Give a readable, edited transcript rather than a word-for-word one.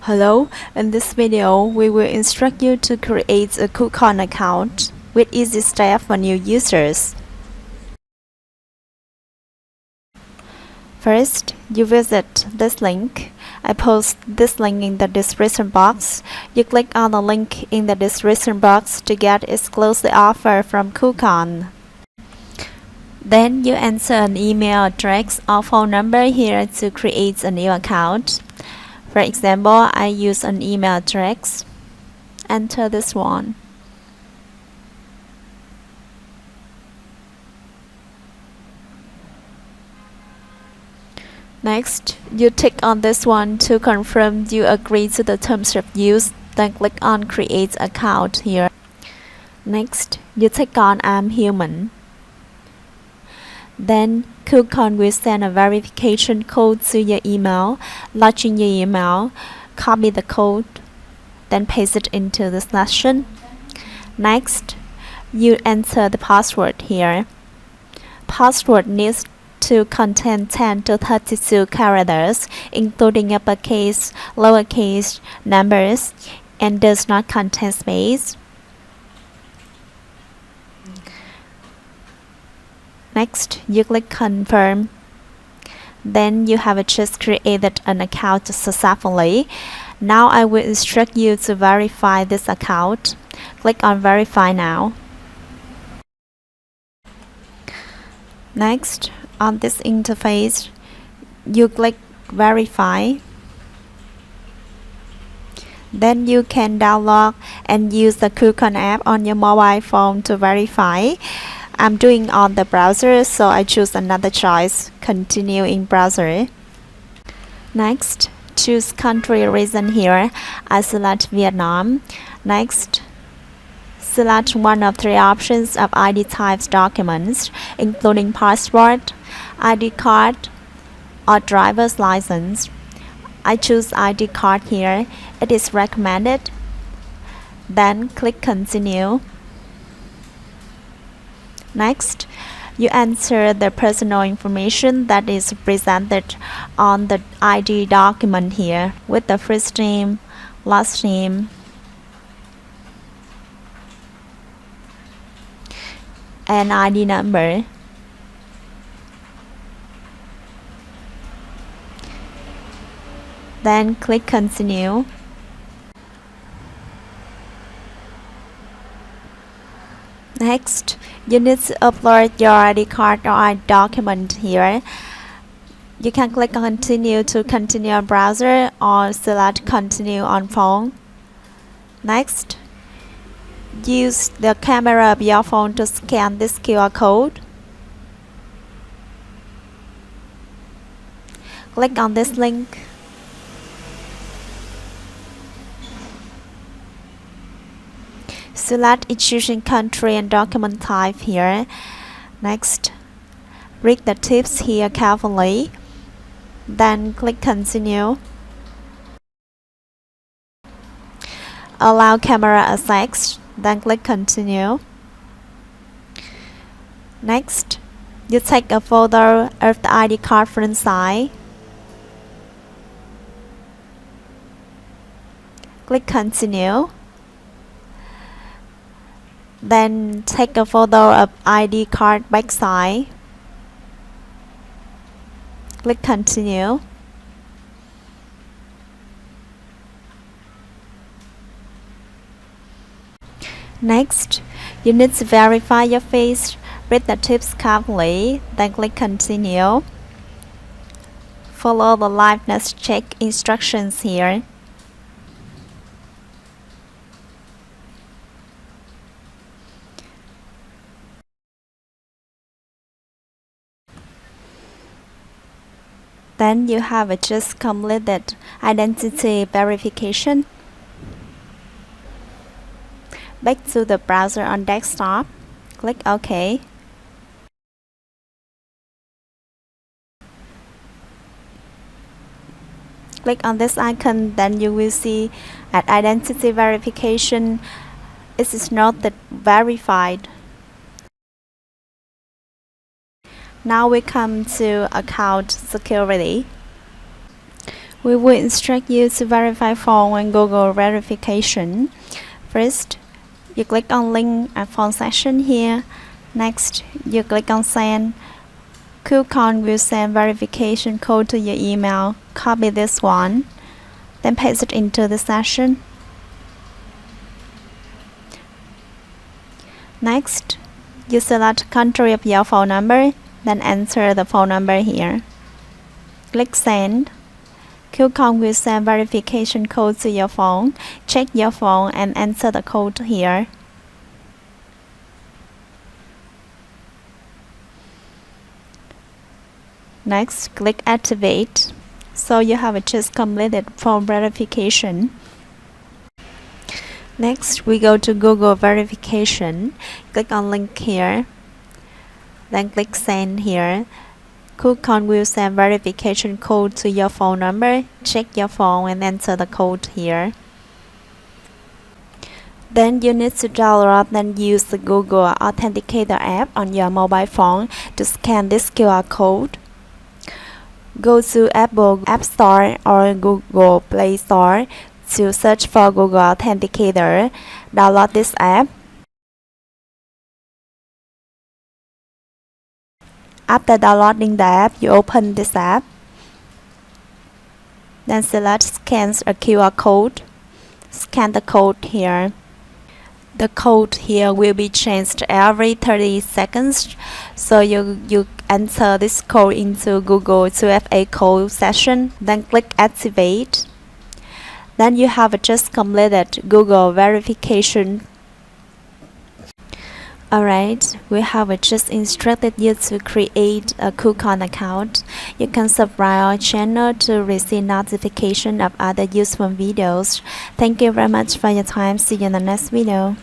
Hello, in this video, we will instruct you to create a KuCoin account with easy step for new users. First, you visit this link. I post this link in the description box. You click on the link in the description box to get exclusive offer from KuCoin. Then you enter an email address or phone number here to create a new account. For example, I use an email address. Enter this one. Next, you tick on this one to confirm you agree to the terms of use, then click on Create Account here. Next, you tick on I'm human. Then KuCoin will send a verification code to your email. Log in your email, copy the code, then paste it into the session. Next, you enter the password here. Password needs to contain 10 to 32 characters, including uppercase, lowercase, numbers, and does not contain space. Next, you click Confirm. Then you have just created an account successfully. Now I will instruct you to verify this account. Click on Verify now. Next, on this interface, you click Verify. Then you can download and use the KuCoin app on your mobile phone to verify. I'm doing on the browser, so I choose another choice, Continue in browser. Next, choose country region here. I select Vietnam. Next, select one of three options of ID types documents, including passport, ID card, or driver's license. I choose ID card here. It is recommended. Then click Continue. Next, you enter the personal information that is presented on the ID document here with the first name, last name, and ID number. Then click Continue. Next, you need to upload your ID card or ID document here. You can click Continue to continue on browser or select Continue on phone. Next, use the camera of your phone to scan this QR code. Click on this link. Select issuing country and document type here. Next, read the tips here carefully. Then click Continue. Allow camera access. Then click Continue. Next, you take a photo of the ID card front side. Click Continue. Then take a photo of ID card backside. Click Continue. Next, you need to verify your face. Read the tips carefully, then click Continue. Follow the liveness check instructions here. Then you have just completed identity verification. Back to the browser on desktop. Click OK. Click on this icon, then you will see at identity verification, it is not verified. Now we come to account security. We will instruct you to verify phone and Google verification. First, you click on link at phone section here. Next, you click on send. KuCoin will send verification code to your email. Copy this one, then paste it into the session. Next, you select country of your phone number, then enter the phone number here. Click send. KuCoin will send verification code to your phone. Check your phone and enter the code here. Next, click activate. So you have just completed phone verification. Next, we go to Google verification. Click on link here. Then click send here. KuCoin will send verification code to your phone number. Check your phone and enter the code here. Then you need to download and use the Google Authenticator app on your mobile phone to scan this QR code. Go to Apple App Store or Google Play Store to search for Google Authenticator. Download this app. After downloading the app, you open this app. Then select Scan a QR code. Scan the code here. The code here will be changed every 30 seconds, so you enter this code into Google 2FA code session, then click activate. Then you have just completed Google verification. Alright, we have just instructed you to create a KuCoin account. You can subscribe our channel to receive notification of other useful videos. Thank you very much for your time. See you in the next video.